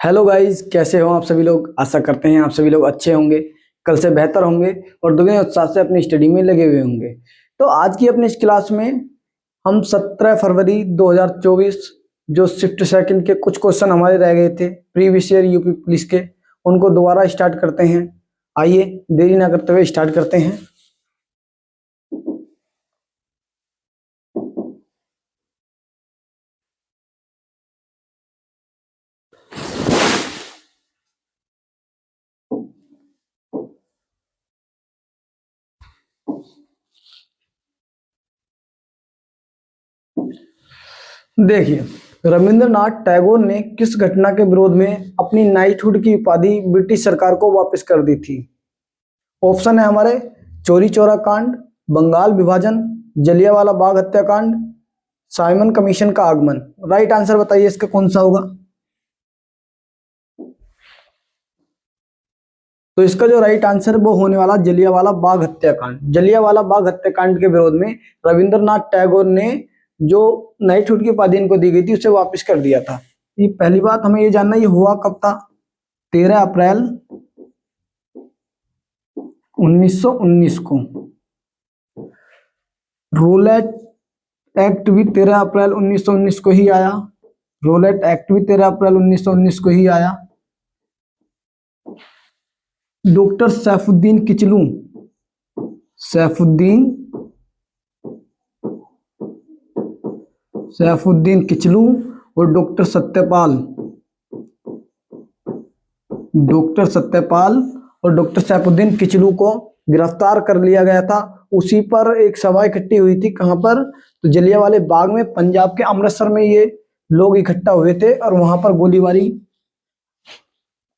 Hello guys, कैसे हो आप सभी लोग। आशा करते हैं आप सभी लोग अच्छे होंगे, कल से बेहतर होंगे और दुगने उत्साह से अपनी स्टडी में लगे हुए होंगे। तो आज की अपनी इस क्लास में हम 17 फरवरी 2024 जो शिफ्ट सेकंड के कुछ क्वेश्चन हमारे रह गए थे प्रीवियस ईयर यूपी पुलिस के, उनको दोबारा स्टार्ट करते हैं। आइए देरी ना करते हुए स्टार्ट करते हैं। देखिए, रविंद्रनाथ टैगोर ने किस घटना के विरोध में अपनी नाइटहुड की उपाधि ब्रिटिश सरकार को वापस कर दी थी। ऑप्शन है हमारे चोरी चौरा कांड, बंगाल विभाजन, जलियांवाला बाग हत्याकांड, साइमन कमीशन का आगमन। राइट आंसर बताइए इसका कौन सा होगा। तो इसका जो राइट आंसर वो होने वाला जलियांवाला बाग हत्याकांड। जलियांवाला बाग हत्याकांड के विरोध में रविंद्रनाथ टैगोर ने जो नाइटहुड की उपाधि इनको दी गई थी उसे वापस कर दिया था। ये पहली बात हमें ये जानना, ये हुआ कब था। 13 अप्रैल 1919 को। रोलेट एक्ट भी 13 अप्रैल 1919 को ही आया। रोलेट एक्ट भी 13 अप्रैल 1919 को ही आया। डॉक्टर सैफुद्दीन किचलू और डॉक्टर सत्यपाल और डॉक्टर सैफुद्दीन किचलू को गिरफ्तार कर लिया गया था। उसी पर एक सभा इकट्ठी हुई थी। कहां पर? तो जलियांवाले बाग में, पंजाब के अमृतसर में ये लोग इकट्ठा हुए थे और वहां पर गोलीबारी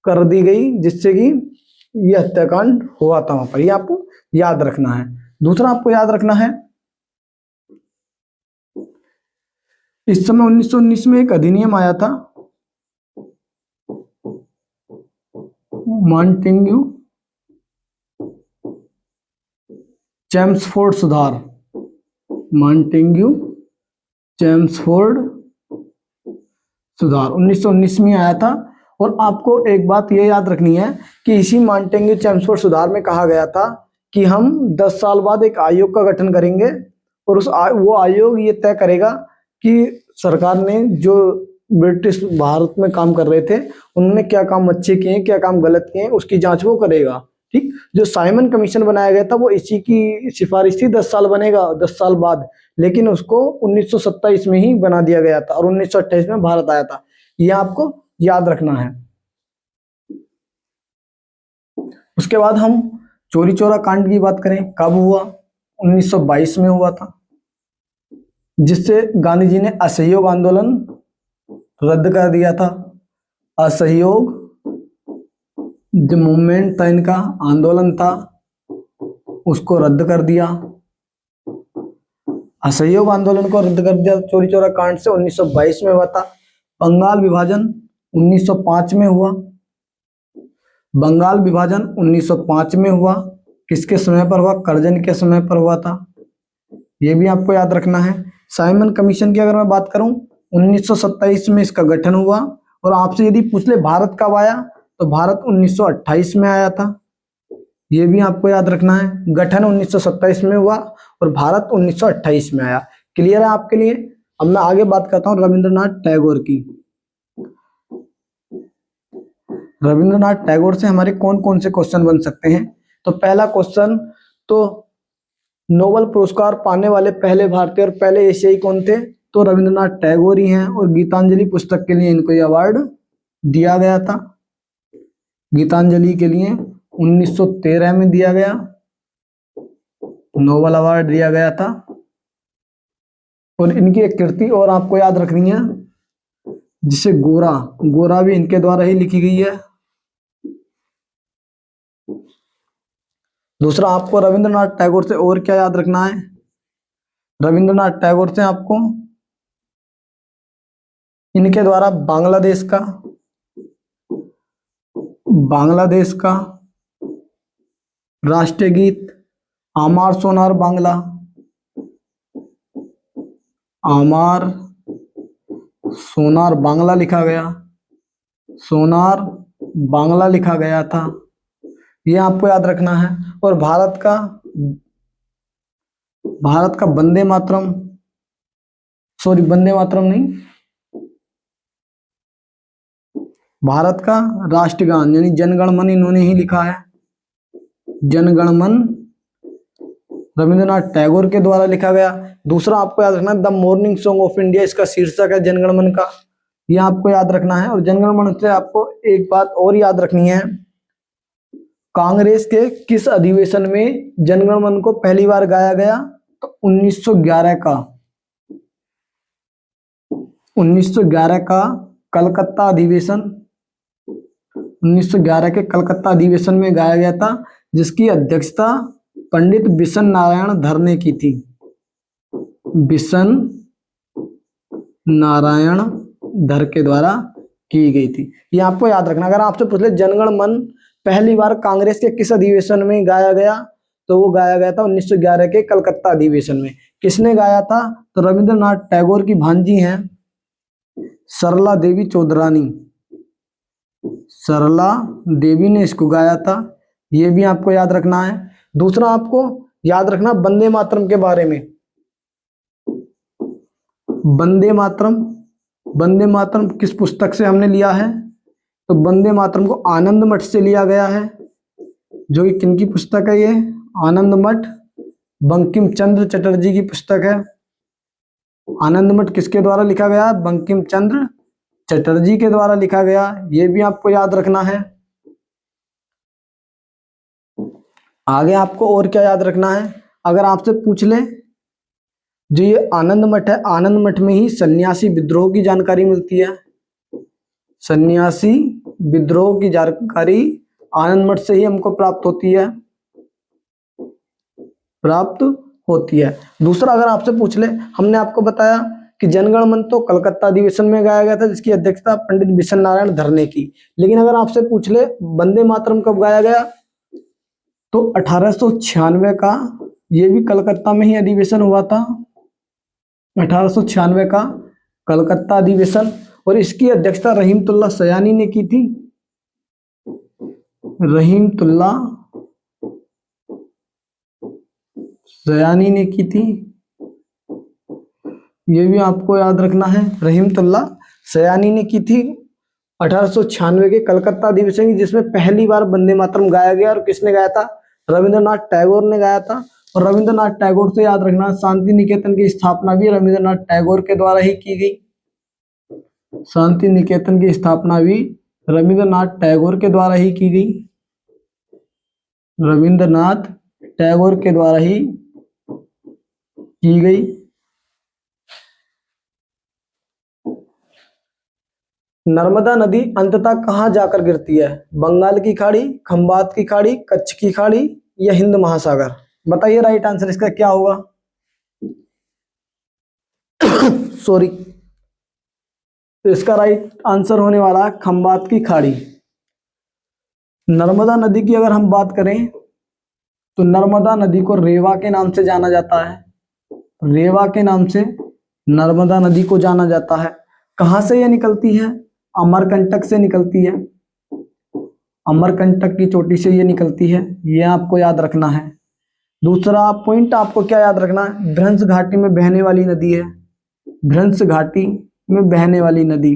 कर दी गई, जिससे कि यह हत्याकांड हुआ था वहां पर। ये आपको याद रखना है। दूसरा आपको याद रखना है, इस समय 1919 में एक अधिनियम आया था, मॉन्टेग्यू चेम्सफोर्ड सुधार। मॉन्टेग्यू चेम्सफोर्ड सुधार 1919 में आया था। और आपको एक बात ये याद रखनी है कि इसी मॉन्टेग्यू चेम्सफोर्ड सुधार में कहा गया था कि हम 10 साल बाद एक आयोग का गठन करेंगे और वो आयोग ये तय करेगा कि सरकार ने जो ब्रिटिश भारत में काम कर रहे थे उन्होंने क्या काम अच्छे किए, क्या काम गलत किए, उसकी जांच वो करेगा। ठीक, जो साइमन कमीशन बनाया गया था वो इसी की सिफारिश थी, 10 साल बनेगा 10 साल बाद, लेकिन उसको 1927 में ही बना दिया गया था और 1928 में भारत आया था। यह आपको याद रखना है। उसके बाद हम चोरी चौरा कांड की बात करें, कब हुआ? 1922 में हुआ था, जिससे गांधी जी ने असहयोग आंदोलन रद्द कर दिया था। असहयोग जो मूवमेंट था, इनका आंदोलन था, उसको रद्द कर दिया। असहयोग आंदोलन को रद्द कर दिया चोरी चौरा कांड से। 1922 में हुआ था। बंगाल विभाजन 1905 में हुआ। बंगाल विभाजन 1905 में हुआ। किसके समय पर हुआ? करजन के समय पर हुआ था। यह भी आपको याद रखना है। साइमन कमीशन की अगर मैं बात करूं, 1927 में इसका गठन हुआ। और आपसे यदि पूछ ले भारत कब आया, तो भारत 1928 में आया था। यह भी आपको याद रखना है। गठन 1927 में हुआ और भारत 1928 में आया। क्लियर है आपके लिए? अब मैं आगे बात करता हूं रविंद्रनाथ टैगोर की। रविंद्रनाथ टैगोर से हमारे कौन कौन से क्वेश्चन बन सकते हैं? तो पहला क्वेश्चन, तो नोबेल पुरस्कार पाने वाले पहले भारतीय और पहले एशियाई कौन थे? तो रविंद्रनाथ टैगोर ही हैं। और गीतांजलि पुस्तक के लिए इनको यह अवार्ड दिया गया था। गीतांजलि के लिए 1913 में दिया गया, नोबेल अवार्ड दिया गया था। और इनकी एक कृति और आपको याद रखनी है, जिसे गोरा, गोरा भी इनके द्वारा ही लिखी गई है। दूसरा, आपको रविंद्रनाथ टैगोर से और क्या याद रखना है? रविंद्रनाथ टैगोर से आपको इनके द्वारा बांग्लादेश का राष्ट्रीय गीत आमार सोनार बांग्ला, आमार सोनार बांग्ला लिखा गया। सोनार बांग्ला लिखा गया था, ये आपको याद रखना है। और भारत का वंदे मातरम, सॉरी वंदे मातरम नहीं, भारत का राष्ट्रगान यानी जनगण मन इन्होंने ही लिखा है। जनगण मन रविंद्रनाथ टैगोर के द्वारा लिखा गया। दूसरा आपको याद रखना है the morning song of India, इसका शीर्षक है जनगण मन का, यह आपको याद रखना है। और जनगण मन से आपको एक बात और याद रखनी है, कांग्रेस के किस अधिवेशन में जनगण मन को पहली बार गाया गया? तो 1911 का कलकत्ता अधिवेशन, 1911 के कलकत्ता अधिवेशन में गाया गया था, जिसकी अध्यक्षता पंडित बिशन नारायण धर ने की थी। बिशन नारायण धर के द्वारा की गई थी, ये आपको याद रखना। अगर आपसे पूछ ले जनगण मन पहली बार कांग्रेस के किस अधिवेशन में गाया गया, तो वो गाया गया था 1911 के कलकत्ता अधिवेशन में। किसने गाया था? तो रविंद्रनाथ टैगोर की भांजी हैं सरला देवी चौधरानी, सरला देवी ने इसको गाया था, ये भी आपको याद रखना है। दूसरा आपको याद रखना वंदे मातरम के बारे में। वंदे मातरम, वंदे मातरम किस पुस्तक से हमने लिया है? तो वंदे मातरम को आनंद मठ से लिया गया है, जो कि किनकी पुस्तक है? ये आनंद मठ बंकिम चंद्र चटर्जी की पुस्तक है। आनंद मठ किसके द्वारा लिखा गया? बंकिम चंद्र चटर्जी के द्वारा लिखा गया, ये भी आपको याद रखना है। आगे आपको और क्या याद रखना है? अगर आपसे पूछ ले जो ये आनंद मठ है, आनंद मठ में ही सन्यासी विद्रोह की जानकारी मिलती है। सन्यासी विद्रोह की जानकारी आनंद मठ से ही हमको प्राप्त होती है, प्राप्त होती है। दूसरा अगर आपसे पूछ ले, हमने आपको बताया कि जनगण मन तो कलकत्ता अधिवेशन में गाया गया था, जिसकी अध्यक्षता पंडित बिशन नारायण धर ने की। लेकिन अगर आपसे पूछ ले वंदे मातरम कब गाया गया, तो 1896 का, ये भी कलकत्ता में ही अधिवेशन हुआ था, 1896 का कलकत्ता अधिवेशन। और इसकी अध्यक्षता रहीमतुल्लाह सयानी ने की थी, रहीमतुल्लाह सयानी ने की थी, ये भी आपको याद रखना है, रहीमतुल्लाह सयानी ने की थी 1896 के कलकत्ता अधिवेशन की, जिसमें पहली बार वंदे मातरम गाया गया। और किसने गाया था? रविंद्रनाथ टैगोर ने गाया था। और रविंद्रनाथ टैगोर से याद रखना, शांति निकेतन की स्थापना भी रविंद्रनाथ टैगोर के द्वारा ही की गई। शांति निकेतन की स्थापना भी रविंद्रनाथ टैगोर के द्वारा ही की गई, रविंद्रनाथ टैगोर के द्वारा ही की गई। नर्मदा नदी अंततः कहाँ जाकर गिरती है? बंगाल की खाड़ी, खंबात की खाड़ी, कच्छ की खाड़ी या हिंद महासागर? बताइए राइट आंसर इसका क्या होगा? सॉरी, तो इसका राइट आंसर होने वाला है खंबात की खाड़ी। नर्मदा नदी की अगर हम बात करें तो नर्मदा नदी को रेवा के नाम से जाना जाता है, रेवा के नाम से नर्मदा नदी को जाना जाता है। कहाँ से यह निकलती है? अमरकंटक से निकलती है, अमरकंटक की चोटी से ये निकलती है, ये आपको याद रखना है। दूसरा पॉइंट आपको क्या याद रखना है? भ्रंश घाटी में बहने वाली नदी है, भ्रंश घाटी में बहने वाली नदी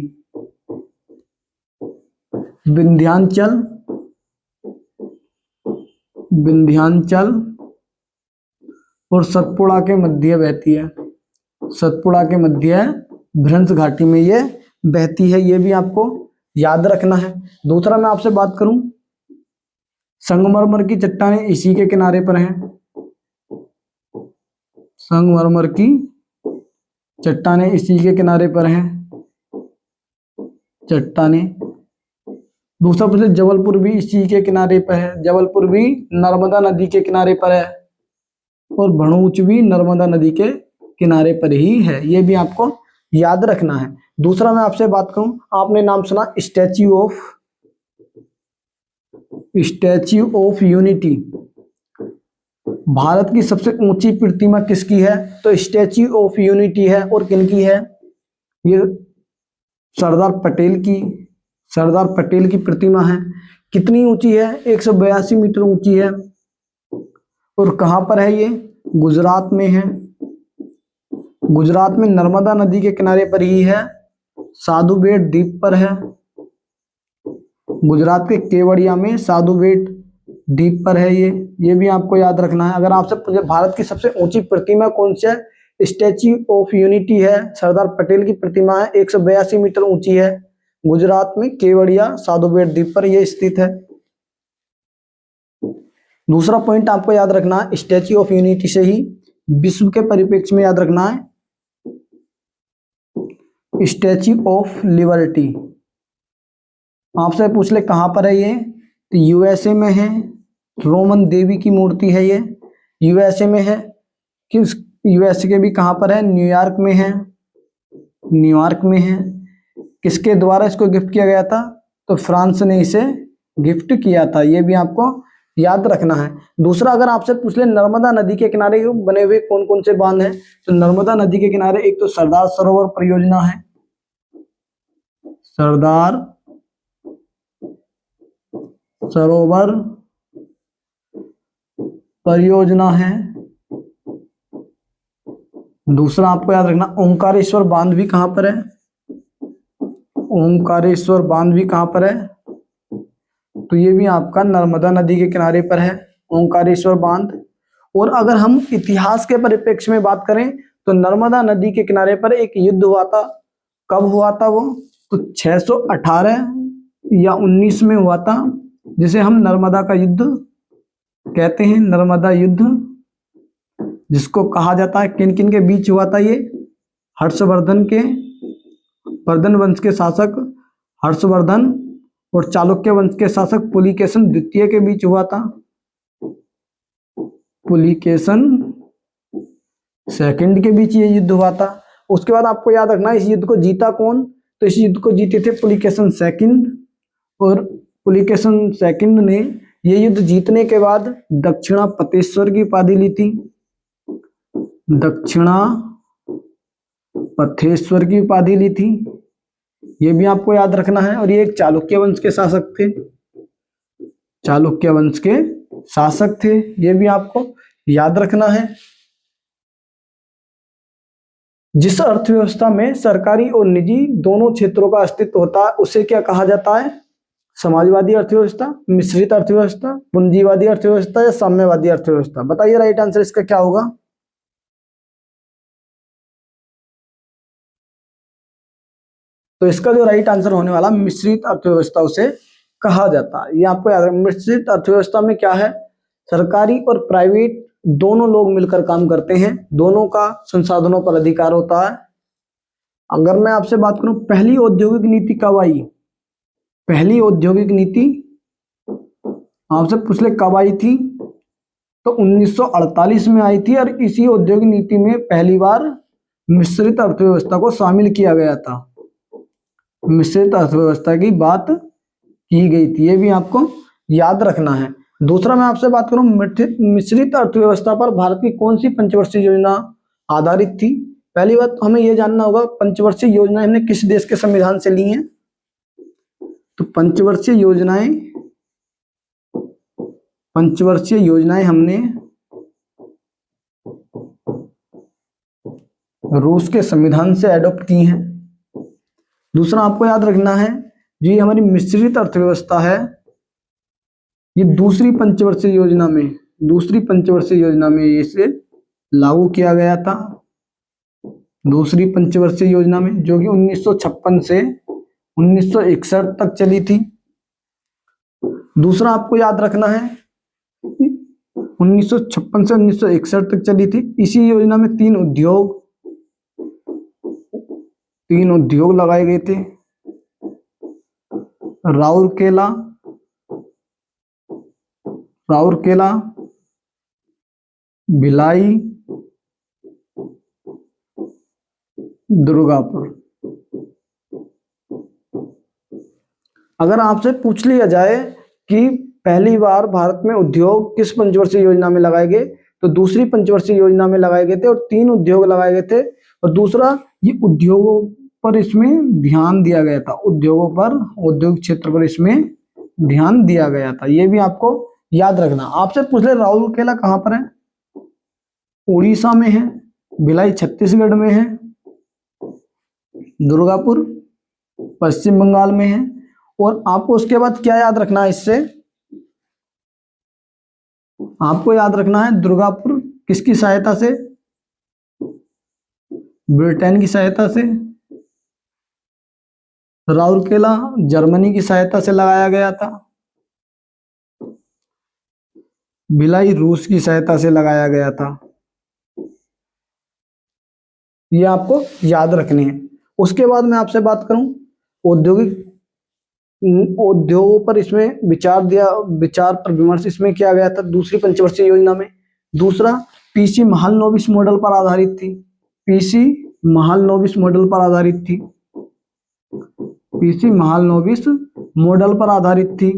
विंध्याचल, विंध्याचल और सतपुड़ा के मध्य बहती है, सतपुड़ा के मध्य भ्रंश घाटी में ये बहती है, ये भी आपको याद रखना है। दूसरा मैं आपसे बात करूं, संगमरमर की चट्टानें इसी के किनारे पर हैं, संगमरमर की चट्टानें इसी के किनारे पर हैं, चट्टानें। दूसरा पूछे जबलपुर भी इसी के किनारे पर है, जबलपुर भी नर्मदा नदी के किनारे पर है, और भरूच भी नर्मदा नदी के किनारे पर ही है, ये भी आपको याद रखना है। दूसरा मैं आपसे बात करूं, आपने नाम सुना स्टैच्यू ऑफ यूनिटी, भारत की सबसे ऊंची प्रतिमा किसकी है? तो स्टैच्यू ऑफ यूनिटी है, और किनकी है? ये सरदार पटेल की, सरदार पटेल की प्रतिमा है। कितनी ऊंची है? 182 मीटर ऊंची है। और कहाँ पर है ये? गुजरात में है। गुजरात में नर्मदा नदी के किनारे पर ही है, साधु बेट द्वीप पर है। गुजरात के केवड़िया में साधु बेट द्वीप पर है ये भी आपको याद रखना है। अगर आपसे पूछे भारत की सबसे ऊंची प्रतिमा कौन सी है? स्टैच्यू ऑफ यूनिटी है, सरदार पटेल की प्रतिमा है, 182 मीटर ऊंची है। गुजरात में केवड़िया साधु बेट द्वीप पर यह स्थित है। दूसरा पॉइंट आपको याद रखना है, स्टैच्यू ऑफ यूनिटी से ही विश्व के परिप्रेक्ष्य में याद रखना है, स्टैच्यू ऑफ लिबर्टी। आपसे पूछ ले कहां पर है ये, तो यूएसए में है। रोमन देवी की मूर्ति है ये, यूएसए में है। किस यूएसए के भी कहां पर है? न्यूयॉर्क में है। न्यूयॉर्क में है। किसके द्वारा इसको गिफ्ट किया गया था? तो फ्रांस ने इसे गिफ्ट किया था, ये भी आपको याद रखना है। दूसरा, अगर आपसे पूछ ले नर्मदा नदी के किनारे बने हुए कौन कौन से बांध हैं, तो नर्मदा नदी के किनारे एक तो सरदार सरोवर परियोजना है, सरदार सरोवर परियोजना है। दूसरा आपको याद रखना, ओंकारेश्वर बांध भी कहां पर है? ओंकारेश्वर बांध भी कहां पर है? तो ये भी आपका नर्मदा नदी के किनारे पर है, ओंकारेश्वर बांध। और अगर हम इतिहास के परिप्रेक्ष्य में बात करें तो नर्मदा नदी के किनारे पर एक युद्ध हुआ था। कब हुआ था वो? तो 618 या 19 में हुआ था, जिसे हम नर्मदा का युद्ध कहते हैं। नर्मदा युद्ध जिसको कहा जाता है, किन किन के बीच हुआ था ये? हर्षवर्धन के, वर्धन वंश के शासक हर्षवर्धन और चालुक्य वंश के शासक पुलिकेशन द्वितीय के बीच हुआ था। पुलिकेशन सेकंड के बीच ये युद्ध हुआ था। उसके बाद आपको याद रखना, इस युद्ध को जीता कौन? तो इस युद्ध को जीते थे पुलिकेशन सेकंड। और पुलिकेशन सेकंड ने ये युद्ध जीतने के बाद दक्षिणापतेश्वर की उपाधि ली थी। दक्षिणापथेश्वर की उपाधि ली थी, ये भी आपको याद रखना है। और ये एक चालुक्य वंश के शासक थे, चालुक्य वंश के शासक थे, ये भी आपको याद रखना है। जिस अर्थव्यवस्था में सरकारी और निजी दोनों क्षेत्रों का अस्तित्व होता है उसे क्या कहा जाता है? समाजवादी अर्थव्यवस्था, मिश्रित अर्थव्यवस्था, पूंजीवादी अर्थव्यवस्था या साम्यवादी अर्थव्यवस्था? बताइए राइट आंसर इसका क्या होगा? तो इसका जो राइट आंसर होने वाला मिश्रित अर्थव्यवस्था उसे कहा जाता है, ये आपको याद रखना। मिश्रित अर्थव्यवस्था में क्या है? सरकारी और प्राइवेट दोनों लोग मिलकर काम करते हैं, दोनों का संसाधनों पर अधिकार होता है। अगर मैं आपसे बात करूं पहली औद्योगिक नीति कब आई? पहली औद्योगिक नीति आपसे पूछ ले कब आई थी? तो 1948 में आई थी। और इसी औद्योगिक नीति में पहली बार मिश्रित अर्थव्यवस्था को शामिल किया गया था, मिश्रित अर्थव्यवस्था की बात की गई थी, ये भी आपको याद रखना है। दूसरा, मैं आपसे बात करूं मिश्रित अर्थव्यवस्था पर भारत की कौन सी पंचवर्षीय योजना आधारित थी? पहली बात तो हमें यह जानना होगा पंचवर्षीय योजना हमने किस देश के संविधान से ली हैं। तो पंचवर्षीय योजनाएं हमने रूस के संविधान से एडॉप्ट की हैं। दूसरा आपको याद रखना है, जो ये हमारी मिश्रित अर्थव्यवस्था है, ये दूसरी पंचवर्षीय योजना में इसे लागू किया गया था। दूसरी पंचवर्षीय योजना में, जो कि 1956 से 1961 तक चली थी। दूसरा आपको याद रखना है 1956 से 1961 तक चली थी। इसी योजना में तीन उद्योग लगाए गए थे, राउरकेला, भिलाई, दुर्गापुर। अगर आपसे पूछ लिया जाए कि पहली बार भारत में उद्योग किस पंचवर्षीय योजना में लगाए गए, तो दूसरी पंचवर्षीय योजना में लगाए गए थे और तीन उद्योग लगाए गए थे। और दूसरा, ये उद्योगों पर इसमें ध्यान दिया गया था, उद्योगों पर, औद्योगिक क्षेत्र पर इसमें ध्यान दिया गया था। ये भी आपको याद रखना। आपसे पूछ ले राउरकेला कहाँ पर है? उड़ीसा में है। भिलाई छत्तीसगढ़ में है। दुर्गापुर पश्चिम बंगाल में है। और आपको उसके बाद क्या याद रखना है इससे? आपको याद रखना है दुर्गापुर किसकी सहायता से? ब्रिटेन की सहायता से। राउरकेला जर्मनी की सहायता से लगाया गया था। भिलाई रूस की सहायता से लगाया गया था। ये आपको याद रखनी है। उसके बाद मैं आपसे बात करूं औद्योगिक उद्योगों पर, इसमें विचार पर विमर्श इसमें किया गया था दूसरी पंचवर्षीय योजना में। दूसरा पीसी महालनोबिस मॉडल पर आधारित थी। पीसी महालनोबिस मॉडल पर आधारित थी। पीसी महालनोबिस मॉडल पर आधारित थी।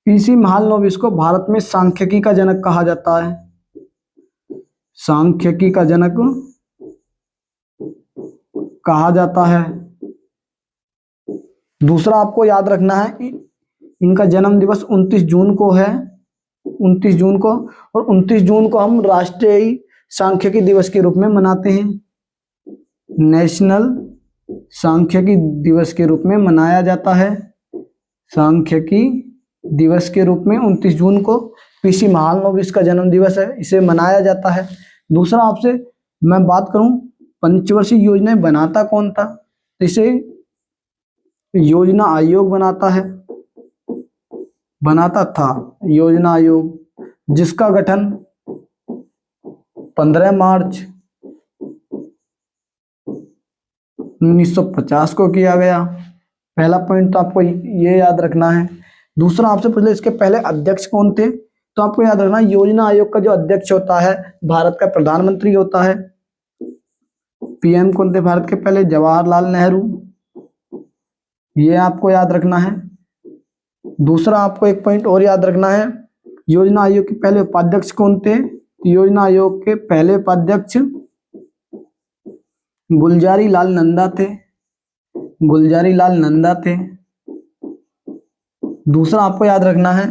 पीसी महालनोबिस को भारत में सांख्यिकी का जनक कहा जाता है। सांख्यिकी का जनक कहा जाता है। दूसरा आपको याद रखना है इनका जन्म दिवस 29 जून को है। 29 जून को। और 29 जून को हम राष्ट्रीय सांख्यिकी दिवस के रूप में मनाते हैं। नेशनल सांख्यिकी दिवस के रूप में मनाया जाता है। सांख्यिकी दिवस के रूप में 29 जून को पीसी महालनोबिस का जन्म दिवस है, इसे मनाया जाता है। दूसरा आपसे मैं बात करूं पंचवर्षीय योजनाएं बनाता कौन था? इसे योजना आयोग बनाता था योजना आयोग, जिसका गठन 15 मार्च 1950 को किया गया। पहला पॉइंट तो आपको ये याद रखना है। दूसरा आपसे पूछ ले इसके पहले अध्यक्ष कौन थे? तो आपको याद रखना योजना आयोग का जो अध्यक्ष होता है भारत का प्रधानमंत्री होता है। पीएम कौन थे भारत के पहले? जवाहरलाल नेहरू। ये आपको याद रखना है। दूसरा आपको एक पॉइंट और याद रखना है, योजना आयोग के पहले उपाध्यक्ष कौन थे? योजना आयोग के पहले उपाध्यक्ष गुलजारी लाल नंदा थे। गुलजारी लाल नंदा थे। दूसरा आपको याद रखना है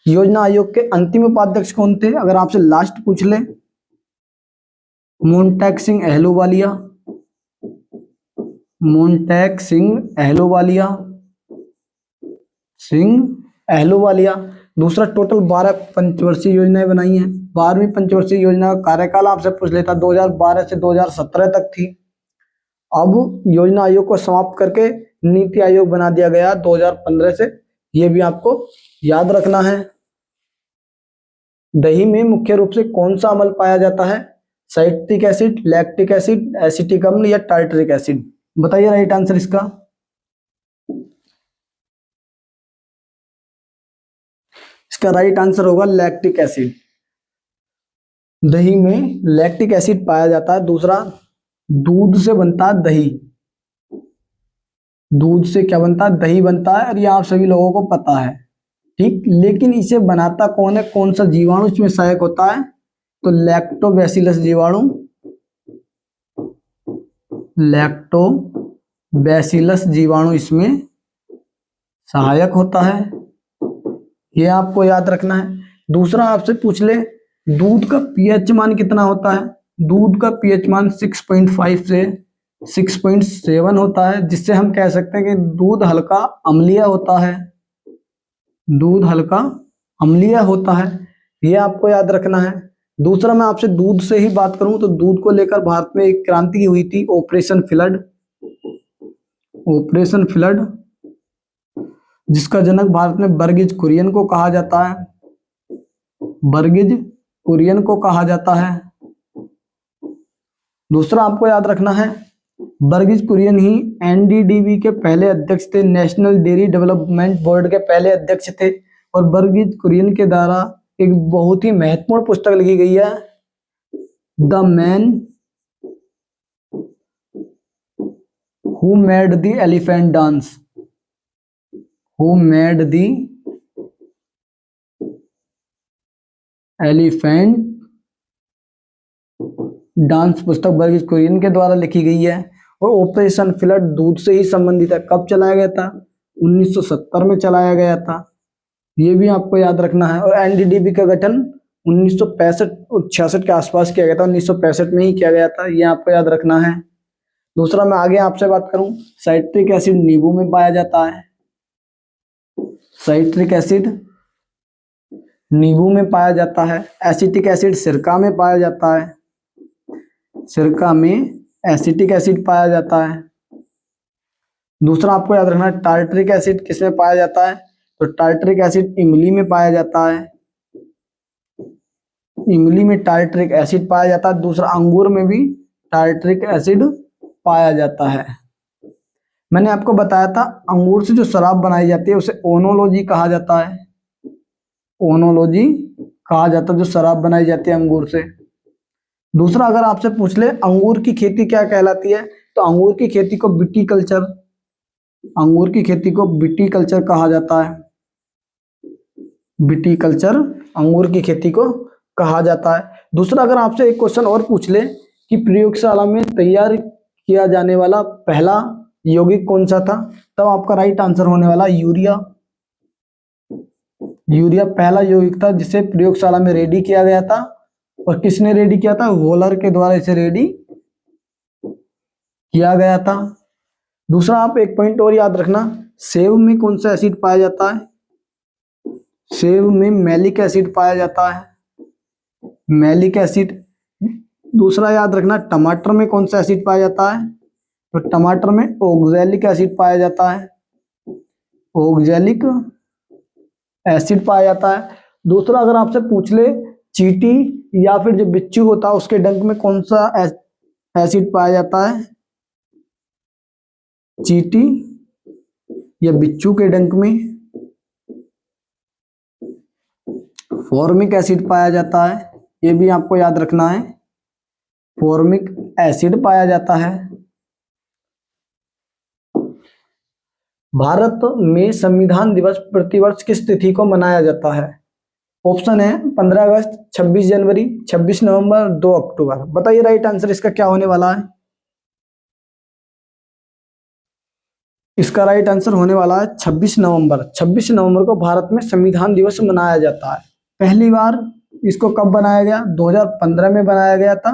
योजना आयोग के अंतिम उपाध्यक्ष कौन थे? अगर आपसे लास्ट पूछ ले, मोन्टेक सिंह अहलूवालिया। मोन्टेक सिंह अहलूवालिया। दूसरा टोटल 12 पंचवर्षीय योजनाएं बनाई हैं। 12वीं पंचवर्षीय योजना का कार्यकाल आपसे पूछ लेता 2012 से 2017 तक थी। अब योजना आयोग को समाप्त करके नीति आयोग बना दिया गया 2015 से। ये भी आपको याद रखना है। दही में मुख्य रूप से कौन सा अम्ल पाया जाता है? Citric acid, lactic acid, acetic अम्ल या टार्टरिक एसिड? बताइए राइट आंसर इसका। इसका राइट आंसर होगा लैक्टिक एसिड। दही में लैक्टिक एसिड पाया जाता है। दूसरा दूध से बनता है दही। दूध से क्या बनता है? दही बनता है, और ये आप सभी लोगों को पता है, ठीक। लेकिन इसे बनाता कौन है? कौन सा जीवाणु इसमें सहायक होता है? तो लैक्टोबैसिलस जीवाणु। लैक्टोबैसिलस जीवाणु इसमें सहायक होता है। ये आपको याद रखना है। दूसरा आपसे पूछ ले दूध का पीएच मान कितना होता है? दूध का पीएच मान 6.5 से 6.7 होता है, जिससे हम कह सकते हैं कि दूध हल्का अम्लीय होता है। दूध हल्का अम्लीय होता है, ये आपको याद रखना है। दूसरा मैं आपसे दूध से ही बात करूं तो दूध को लेकर भारत में एक क्रांति हुई थी, ऑपरेशन फ्लड। ऑपरेशन फ्लड, जिसका जनक भारत में वर्गीज कुरियन को कहा जाता है। वर्गीज कुरियन को कहा जाता है। दूसरा आपको याद रखना है वर्गीज कुरियन ही एनडीडीबी के पहले अध्यक्ष थे, नेशनल डेयरी डेवलपमेंट बोर्ड के पहले अध्यक्ष थे। और वर्गीज कुरियन के द्वारा एक बहुत ही महत्वपूर्ण पुस्तक लिखी गई है, the man who made the elephant dance. Who made the elephant dance पुस्तक वर्गीज कुरियन के द्वारा लिखी गई है। और ऑपरेशन फ्लड दूध से ही संबंधित है। कब चलाया गया था? 1970 में चलाया गया था, ये भी आपको याद रखना है। और एनडीडीबी का गठन 1965 और 66 के आसपास किया गया था, 1965 में ही किया गया था, ये आपको याद रखना है। दूसरा मैं आगे आपसे बात करूं, साइट्रिक एसिड नींबू में पाया जाता है। साइट्रिक एसिड नींबू में पाया जाता है। एसिटिक एसिड सिरका में पाया जाता है। सिरका में एसिटिक एसिड पाया जाता है। दूसरा आपको याद रखना है, टार्टरिक एसिड किसमें पाया जाता है? तो टार्टरिक एसिड इमली में पाया जाता है। इमली में टार्टरिक एसिड पाया जाता है। दूसरा अंगूर में भी टार्टरिक एसिड पाया जाता है। मैंने आपको बताया था अंगूर से जो शराब बनाई जाती है उसे ओनोलॉजी कहा जाता है। ओनोलॉजी कहा जाता है जो शराब बनाई जाती है अंगूर से। दूसरा अगर आपसे पूछ ले अंगूर की खेती क्या कहलाती है, तो अंगूर की खेती को विटीकल्चर, अंगूर की खेती को विटीकल्चर कहा जाता है। विटीकल्चर अंगूर की खेती को कहा जाता है। दूसरा अगर आपसे एक क्वेश्चन और पूछ ले कि प्रयोगशाला में तैयार किया जाने वाला पहला यौगिक कौन सा था, तब आपका राइट आंसर होने वाला यूरिया। यूरिया पहला यौगिक था जिसे प्रयोगशाला में रेडी किया गया था। और किसने रेडी किया था? वोलर के द्वारा इसे रेडी किया गया था। दूसरा आप एक पॉइंट और याद रखना, सेब में कौन सा एसिड पाया जाता है? सेब में मैलिक एसिड पाया जाता है। Malic acid. दूसरा याद रखना, टमाटर में कौन सा एसिड पाया जाता है? तो टमाटर में ऑक्सैलिक एसिड पाया जाता है। ऑक्सैलिक एसिड पाया जाता है। दूसरा अगर आपसे पूछ ले चींटी या फिर जो बिच्छू होता है उसके डंक में कौन सा एसिड पाया जाता है? चींटी या बिच्छू के डंक में फॉर्मिक एसिड पाया जाता है, ये भी आपको याद रखना है। फॉर्मिक एसिड पाया जाता है। भारत में संविधान दिवस प्रतिवर्ष किस तिथि को मनाया जाता है? ऑप्शन है 15 अगस्त, 26 जनवरी, 26 नवंबर, 2 अक्टूबर। बताइए राइट आंसर इसका क्या होने वाला है? इसका राइट आंसर होने वाला है 26 नवंबर। 26 नवंबर को भारत में संविधान दिवस मनाया जाता है। पहली बार इसको कब बनाया गया? 2015 में बनाया गया था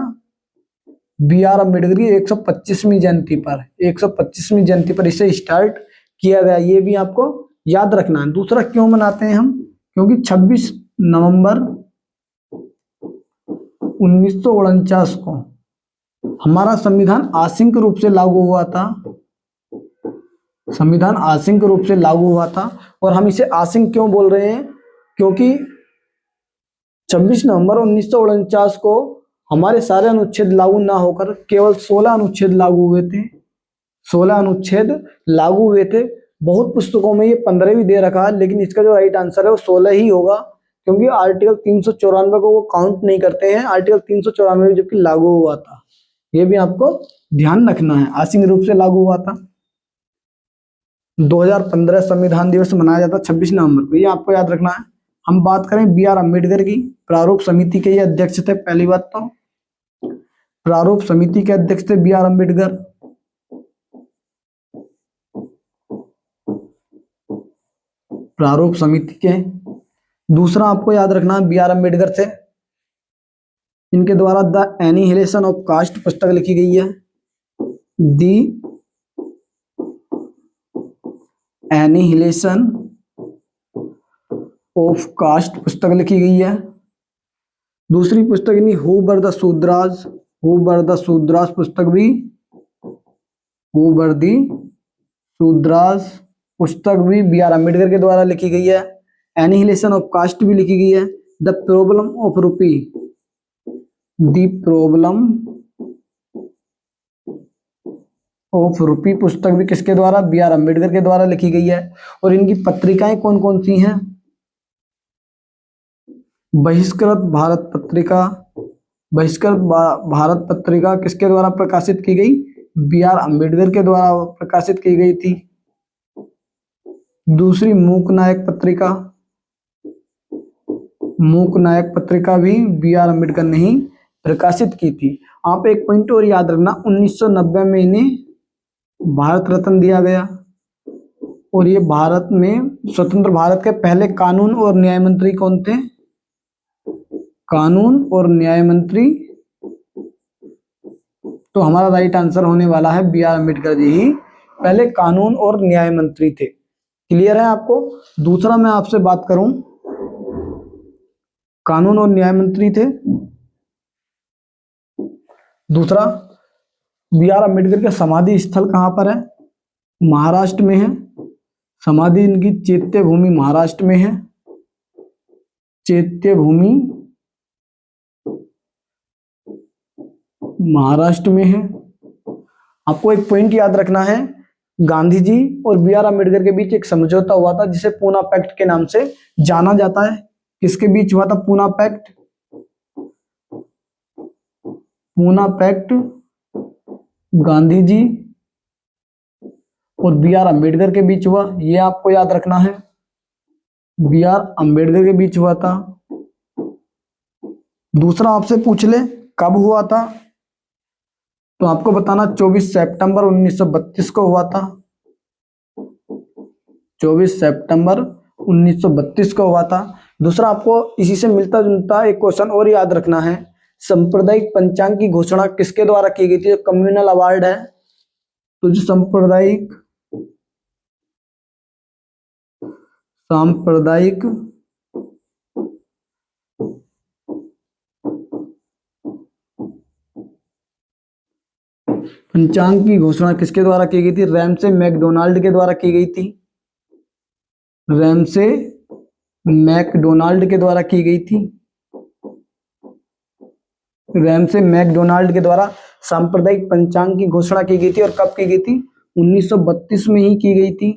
बी आर अम्बेडकर की 125वीं जयंती पर। 125वीं जयंती पर इसे स्टार्ट किया गया, ये भी आपको याद रखना है। दूसरा क्यों मनाते हैं हम? क्योंकि 26 नवंबर 1949 को हमारा संविधान आंशिक रूप से लागू हुआ था। संविधान आंशिक रूप से लागू हुआ था। और हम इसे आंशिक क्यों बोल रहे हैं? क्योंकि 26 नवंबर 1949 को हमारे सारे अनुच्छेद लागू ना होकर केवल 16 अनुच्छेद लागू हुए थे। 16 अनुच्छेद लागू हुए थे। बहुत पुस्तकों में ये 15 भी दे रखा है, लेकिन इसका जो राइट आंसर है वो 16 ही होगा, क्योंकि आर्टिकल 394 को वो काउंट नहीं करते हैं। आर्टिकल 394 जबकि लागू हुआ था, ये भी आपको ध्यान रखना है। आंशिक रूप से लागू हुआ था। 2015 संविधान दिवस मनाया जाता 26 नवंबर को, ये आपको याद रखना है। हम बात करें बी आर अम्बेडकर की, प्रारूप समिति के ये अध्यक्ष थे। पहली बात तो प्रारूप समिति के अध्यक्ष थे बी आर अम्बेडकर। प्रारूप समिति के। दूसरा आपको याद रखना है बी आर अम्बेडकर थे, इनके द्वारा द एनिहिलेशन ऑफ कास्ट पुस्तक लिखी गई है। दी एनिहिलेशन ऑफ कास्ट पुस्तक लिखी गई है। दूसरी पुस्तक इन्हीं who were the Shudras, who were the Shudras पुस्तक भी, हु वर द शूद्रास पुस्तक भी बी आर अम्बेडकर के द्वारा लिखी गई है। एनिहिलेशन ऑफ कास्ट भी लिखी गई है। द प्रॉब्लम ऑफ रूपी, द प्रॉब्लम ऑफ रूपी पुस्तक भी किसके द्वारा? बी आर अम्बेडकर के द्वारा लिखी गई है। और इनकी पत्रिकाएं कौन कौन सी हैं? बहिष्कृत भारत पत्रिका, बहिष्कृत भारत पत्रिका किसके द्वारा प्रकाशित की गई? बी आर अम्बेडकर के द्वारा प्रकाशित की गई थी। दूसरी मूक नायक पत्रिका, मूक नायक पत्रिका भी बी आर अम्बेडकर ने ही प्रकाशित की थी। आप एक पॉइंट और याद रखना, 1990 में इन्हें भारत रत्न दिया गया। और ये भारत में स्वतंत्र भारत के पहले कानून और न्याय मंत्री कौन थे? कानून और न्याय मंत्री, तो हमारा राइट आंसर होने वाला है बी आर अम्बेडकर जी ही पहले कानून और न्याय मंत्री थे। क्लियर है आपको? दूसरा मैं आपसे बात करूं, कानून और न्याय मंत्री थे। दूसरा, बी आर अम्बेडकर का समाधि स्थल कहां पर है? महाराष्ट्र में है। समाधि इनकी चैत्य भूमि महाराष्ट्र में है। चैत्य भूमि महाराष्ट्र में है। आपको एक पॉइंट याद रखना है, गांधी जी और बी आर अम्बेडकर के बीच एक समझौता हुआ था जिसे पूना पैक्ट के नाम से जाना जाता है। किसके बीच हुआ था पूना पैक्ट? पूना पैक्ट गांधी जी और बी आर अम्बेडकर के बीच हुआ, ये आपको याद रखना है। बी आर अम्बेडकर के बीच हुआ था। दूसरा आपसे पूछ ले कब हुआ था, तो आपको बताना 24 सितंबर 1932 को हुआ था। 24 सितंबर 1932 को हुआ था। दूसरा, आपको इसी से मिलता जुलता एक क्वेश्चन और याद रखना है, सांप्रदायिक पंचांग की घोषणा किसके द्वारा की गई थी? जो कम्युनल अवार्ड है, तो जो सांप्रदायिक पंचांग की घोषणा किसके द्वारा की गई थी? रैमसे मैकडोनाल्ड के द्वारा की गई थी। रैमसे मैकडोनाल्ड के द्वारा की गई थी। रैमसे मैकडोनाल्ड के द्वारा सांप्रदायिक पंचांग की घोषणा की गई थी। और कब की गई थी? 1932 में ही की गई थी।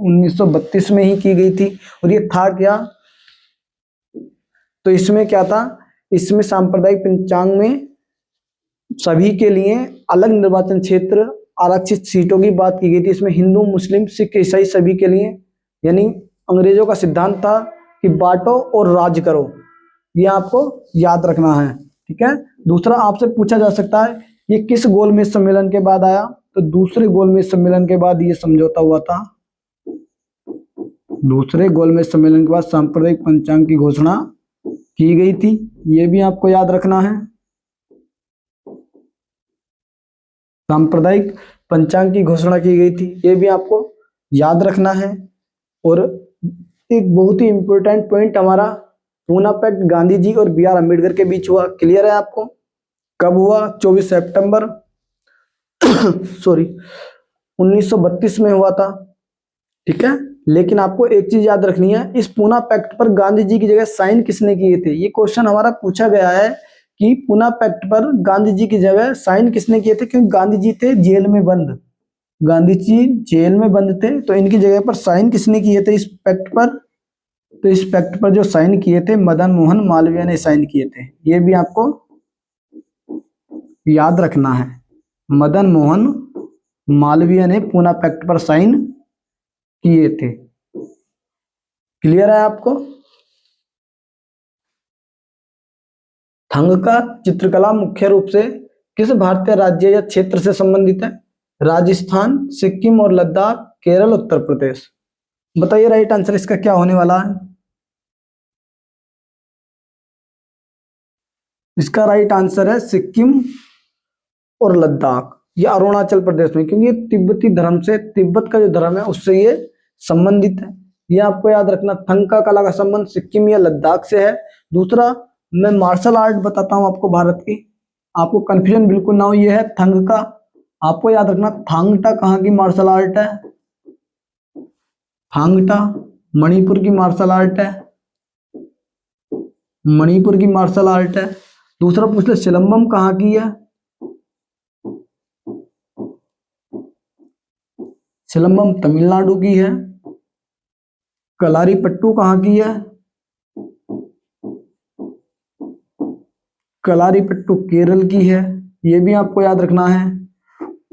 1932 में ही की गई थी। और ये था क्या? तो इसमें क्या था? इसमें सांप्रदायिक पंचांग में सभी के लिए अलग निर्वाचन क्षेत्र, आरक्षित सीटों की बात की गई थी। इसमें हिंदू, मुस्लिम, सिख, ईसाई सभी के लिए, यानी अंग्रेजों का सिद्धांत था कि बांटो और राज करो। ये आपको याद रखना है, ठीक है। दूसरा आपसे पूछा जा सकता है ये किस गोलमेज सम्मेलन के बाद आया? तो दूसरे गोलमेज सम्मेलन के बाद ये समझौता हुआ था। दूसरे गोलमेज सम्मेलन के बाद सांप्रदायिक पंचांग की घोषणा की गई थी। ये भी आपको याद रखना है। सांप्रदायिक पंचांग की घोषणा की गई थी, ये भी आपको याद रखना है। और एक बहुत ही इंपॉर्टेंट पॉइंट हमारा, पूना पैक्ट गांधी जी और बी आर अम्बेडकर के बीच हुआ। क्लियर है आपको? कब हुआ? 24 सितंबर सॉरी 1932 में हुआ था, ठीक है। लेकिन आपको एक चीज याद रखनी है, इस पूना पैक्ट पर गांधी जी की जगह साइन किसने किए थे? ये क्वेश्चन हमारा पूछा गया है कि पूना पैक्ट पर गांधी जी की जगह साइन किसने किए थे, क्योंकि गांधी जी थे जेल में बंद। गांधी जी जेल में बंद थे, तो इनकी जगह पर साइन किसने किए थे इस पैक्ट पर? तो इस पैक्ट पर जो साइन किए थे मदन मोहन मालवीय ने साइन किए थे। ये भी आपको याद रखना है। मदन मोहन मालवीय ने पूना पैक्ट पर साइन किए थे। क्लियर है आपको? थंग का चित्रकला मुख्य रूप से किस भारतीय राज्य या क्षेत्र से संबंधित है? राजस्थान, सिक्किम और लद्दाख, केरल, उत्तर प्रदेश। बताइए राइट आंसर इसका क्या होने वाला है? इसका राइट आंसर है सिक्किम और लद्दाख। ये अरुणाचल प्रदेश में, क्योंकि ये तिब्बती धर्म से, तिब्बत का जो धर्म है उससे ये संबंधित है। ये आपको याद रखना, थंग का कला का संबंध सिक्किम या लद्दाख से है। दूसरा, मैं मार्शल आर्ट बताता हूं आपको भारत की, आपको कंफ्यूजन बिल्कुल ना हो। ये है थंग का, आपको याद रखना थांग टा कहाँ की मार्शल आर्ट है? थांग टा मणिपुर की मार्शल आर्ट है। मणिपुर की मार्शल आर्ट है। दूसरा पूछ ले सिलंबम कहाँ की है? सिलंबम तमिलनाडु की है। कलारी पट्टू कहाँ की है? कलारी पट्टू केरल की है। ये भी आपको याद रखना है।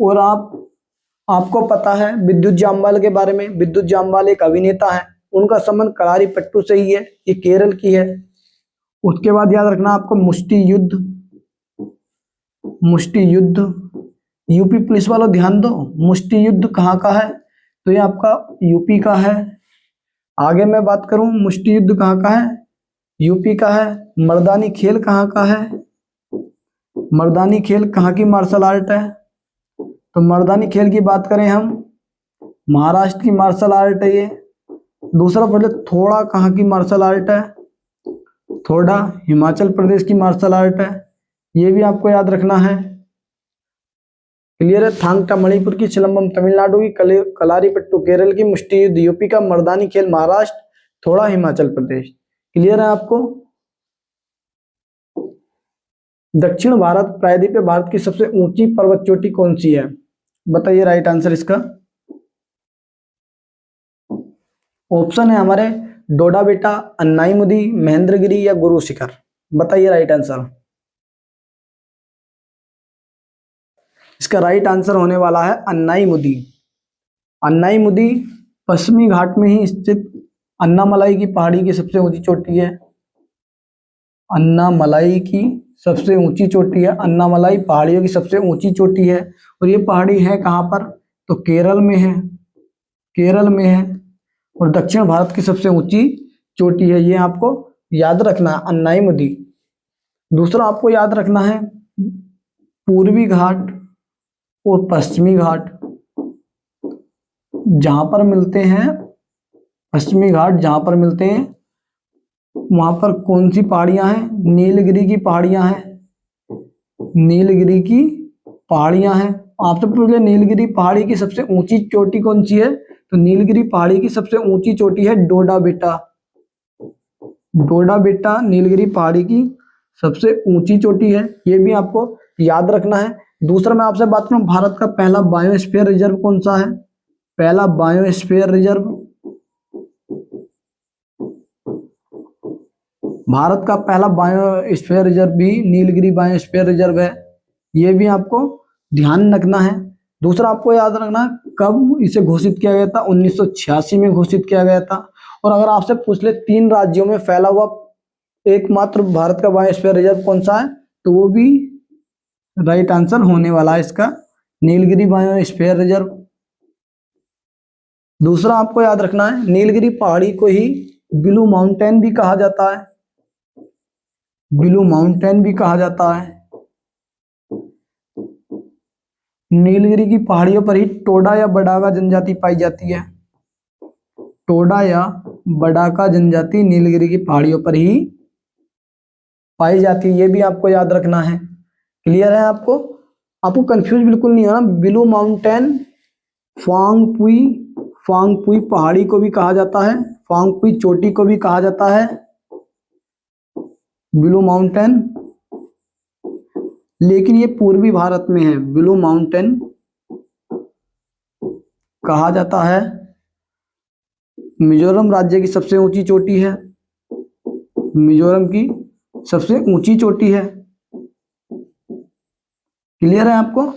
और आपको पता है विद्युत जामवाल के बारे में? विद्युत जामवाल एक अभिनेता है, उनका संबंध कलारी पट्टू से ही है, ये केरल की है। उसके बाद याद रखना आपको मुष्टि युद्ध, मुष्टि युद्ध यूपी पुलिस वालों ध्यान दो, मुष्टि युद्ध कहाँ का है, तो ये आपका यूपी का है। आगे मैं बात करूं, मुष्टि युद्ध कहाँ का है, यूपी का है। मर्दानी खेल कहाँ का है, मर्दानी खेल कहाँ की मार्शल आर्ट है, तो मर्दानी खेल की बात करें हम, महाराष्ट्र की मार्शल आर्ट है ये। दूसरा पहले थोड़ा कहाँ की मार्शल आर्ट है, थोड़ा हिमाचल प्रदेश की मार्शल आर्ट है, ये भी आपको याद रखना है। क्लियर है। थांग टा मणिपुर की, चिलम्बम तमिलनाडु की, कलारीपट्टू केरल की, मुष्टि युद्ध यूपी का, मर्दानी खेल महाराष्ट्र, थोड़ा हिमाचल प्रदेश। क्लियर है आपको। दक्षिण भारत प्रायद्वीप पे भारत की सबसे ऊंची पर्वत चोटी कौन सी है, बताइए राइट आंसर इसका। ऑप्शन है हमारे डोडा बेटा, अन्नाईमुदी, महेंद्रगिरी या गुरु शिखर, बताइए राइट आंसर। इसका राइट आंसर होने वाला है अन्नाईमुदी। अन्नाईमुदी पश्चिमी घाट में ही स्थित अन्नामलाई की पहाड़ी की सबसे ऊंची चोटी है। अन्नामलाई की सबसे ऊंची चोटी है, अन्नामलाई पहाड़ियों की सबसे ऊंची चोटी है। और ये पहाड़ी है कहाँ पर, तो केरल में है, केरल में है। और दक्षिण भारत की सबसे ऊंची चोटी है, ये आपको याद रखना है, अन्नाईमुदी। दूसरा आपको याद रखना है पूर्वी घाट और पश्चिमी घाट जहां पर मिलते हैं, पश्चिमी घाट जहां पर मिलते हैं वहां पर कौन सी पहाड़ियां हैं, नीलगिरी की पहाड़ियां हैं, नीलगिरी की पहाड़ियां हैं। आपसे पूछ ले नीलगिरी पहाड़ी की सबसे ऊंची चोटी कौन सी है, तो नीलगिरी पहाड़ी की सबसे ऊंची चोटी है डोडा बेटा। डोडा बेटा नीलगिरी पहाड़ी की सबसे ऊंची चोटी है, ये भी आपको याद रखना है। दूसरा मैं आपसे बात करूं, भारत का पहला बायोस्फीयर रिजर्व कौन सा है, पहला बायोस्फीयर रिजर्व, भारत का पहला बायोस्फीयर रिजर्व भी नीलगिरी बायोस्फीयर रिजर्व है, ये भी आपको ध्यान रखना है। दूसरा आपको याद रखना है कब इसे घोषित किया गया था, 1986 में घोषित किया गया था। और अगर आपसे पूछ ले 3 राज्यों में फैला हुआ एकमात्र भारत का बायोस्फीयर रिजर्व कौन सा है, तो वो भी राइट आंसर होने वाला है इसका, नीलगिरी बायोस्फीयर रिजर्व। दूसरा आपको याद रखना है नीलगिरी पहाड़ी को ही ब्लू माउंटेन भी कहा जाता है, ब्लू माउंटेन भी कहा जाता है। नीलगिरी की पहाड़ियों पर ही टोडा या बडागा जनजाति पाई जाती है, टोडा या बडाका जनजाति नीलगिरी की पहाड़ियों पर ही पाई जाती है, ये भी आपको याद रखना है। क्लियर है आपको, आपको कंफ्यूज बिल्कुल नहीं होना। ब्लू माउंटेन फांगपुई, फांगपुई पहाड़ी को भी कहा जाता है, फांगपुई चोटी को भी कहा जाता है ब्लू माउंटेन, लेकिन ये पूर्वी भारत में है। ब्लू माउंटेन कहा जाता है, मिजोरम राज्य की सबसे ऊंची चोटी है, मिजोरम की सबसे ऊंची चोटी है। क्लियर है आपको।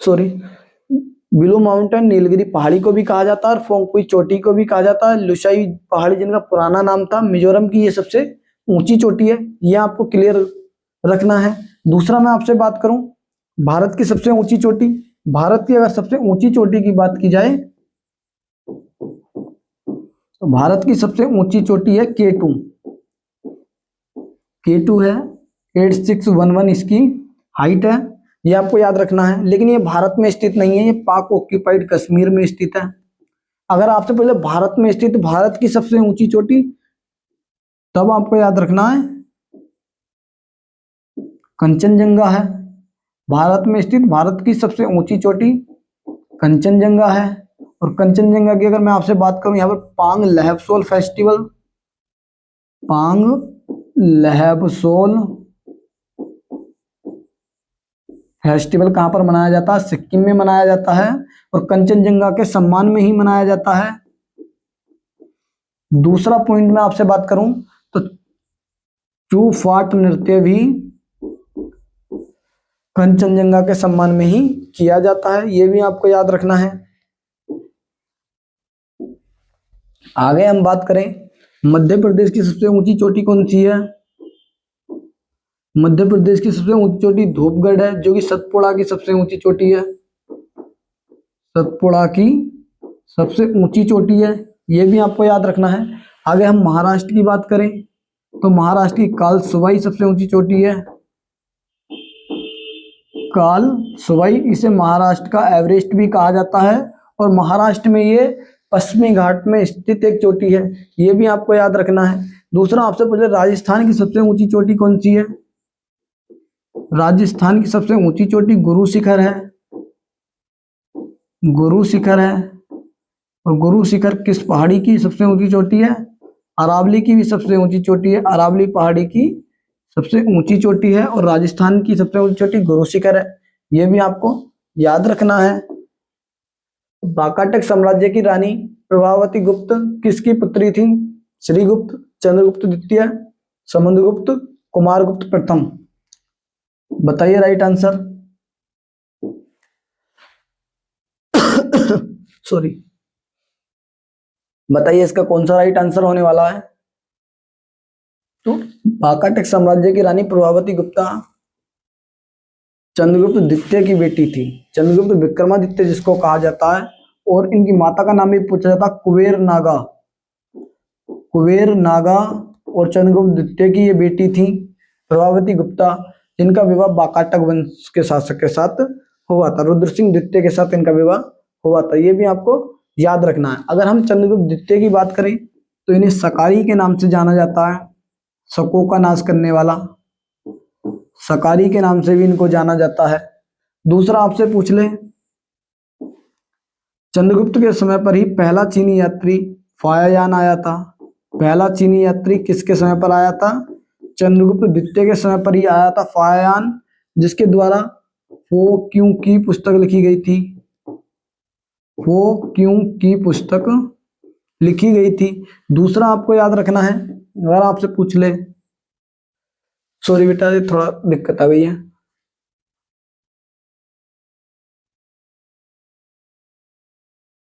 सॉरी, ब्लू माउंटेन नीलगिरी पहाड़ी को भी कहा जाता है और फोंगपुई चोटी को भी कहा जाता है। लुसाई पहाड़ी जिनका पुराना नाम था, मिजोरम की ये सबसे ऊंची चोटी है, ये आपको क्लियर रखना है। दूसरा मैं आपसे बात करूं भारत की सबसे ऊंची चोटी, भारत की अगर सबसे ऊंची चोटी की बात की जाए तो भारत की सबसे ऊंची चोटी है K2, K2 है, 8611 इसकी हाइट है, ये आपको याद रखना है। लेकिन ये भारत में स्थित नहीं है, ये पाक ऑक्यूपाइड कश्मीर में स्थित है। अगर आपसे पहले भारत में स्थित भारत की सबसे ऊंची चोटी, तब आपको याद रखना है कंचनजंगा है। भारत में स्थित भारत की सबसे ऊंची चोटी कंचनजंगा है। और कंचनजंगा की अगर मैं आपसे बात करूं, यहाँ पर पांग लहबसोल फेस्टिवल, पांग लहबसोल फेस्टिवल कहां पर मनाया जाता है, सिक्किम में मनाया जाता है और कंचनजंगा के सम्मान में ही मनाया जाता है। दूसरा पॉइंट मैं आपसे बात करूं तो चू फाट नृत्य भी कंचनजंगा के सम्मान में ही किया जाता है, यह भी आपको याद रखना है। आगे हम बात करें मध्य प्रदेश की सबसे ऊंची चोटी कौन सी है, मध्य प्रदेश की सबसे ऊंची चोटी धूपगढ़ है, जो कि सतपुड़ा की सबसे ऊंची चोटी है। सतपुड़ा की सबसे ऊंची चोटी है, ये भी आपको याद रखना है। आगे हम महाराष्ट्र की बात करें तो महाराष्ट्र की कालसुवाई सबसे ऊंची चोटी है। कालसुवाई, इसे महाराष्ट्र का एवरेस्ट भी कहा जाता है और महाराष्ट्र में ये पश्चिमी घाट में स्थित एक चोटी है, ये भी आपको याद रखना है। दूसरा आपसे पूछे राजस्थान की सबसे ऊंची चोटी कौन सी है? राजस्थान की सबसे ऊंची चोटी गुरु शिखर है। गुरु शिखर है। और गुरु शिखर किस पहाड़ी की सबसे ऊंची चोटी है? अरावली की भी सबसे ऊंची चोटी है। अरावली पहाड़ी की सबसे ऊंची चोटी है और राजस्थान की सबसे ऊंची चोटी गुरु शिखर है, यह भी आपको याद रखना है। वाकाटक साम्राज्य की रानी प्रभावती गुप्त किसकी पुत्री थी? श्रीगुप्त, चंद्रगुप्त द्वितीय, समुद्रगुप्त, कुमारगुप्त प्रथम। बताइए राइट आंसर। सॉरी, बताइए इसका कौन सा राइट आंसर होने वाला है? तो वाकाटक साम्राज्य की रानी प्रभावती गुप्ता चंद्रगुप्त द्वितीय की बेटी थी। चंद्रगुप्त विक्रमादित्य जिसको कहा जाता है, और इनकी माता का नाम भी पूछा जाता है कुबेर नागा। कुबेर नागा और चंद्रगुप्त द्वितीय की ये बेटी थी प्रभावती गुप्ता, जिनका विवाह वाकाटक वंश के शासक के साथ हुआ था। रुद्र सिंह द्वितीय के साथ इनका विवाह हुआ था, ये भी आपको याद रखना है। अगर हम चंद्रगुप्त द्वितीय की बात करें तो इन्हें सकारी के नाम से जाना जाता है, शकों का नाश करने वाला, सकारी के नाम से भी इनको जाना जाता है। दूसरा आपसे पूछ ले, चंद्रगुप्त के समय पर ही पहला चीनी यात्री फायायान आया था। पहला चीनी यात्री किसके समय पर आया था? चंद्रगुप्त द्वितीय के समय पर ही आया था फायायान, जिसके द्वारा वो क्यों की पुस्तक लिखी गई थी। वो क्यों की पुस्तक लिखी गई थी। दूसरा आपको याद रखना है, अगर आपसे पूछ ले, सॉरी बेटा ये थोड़ा दिक्कत आ गई है।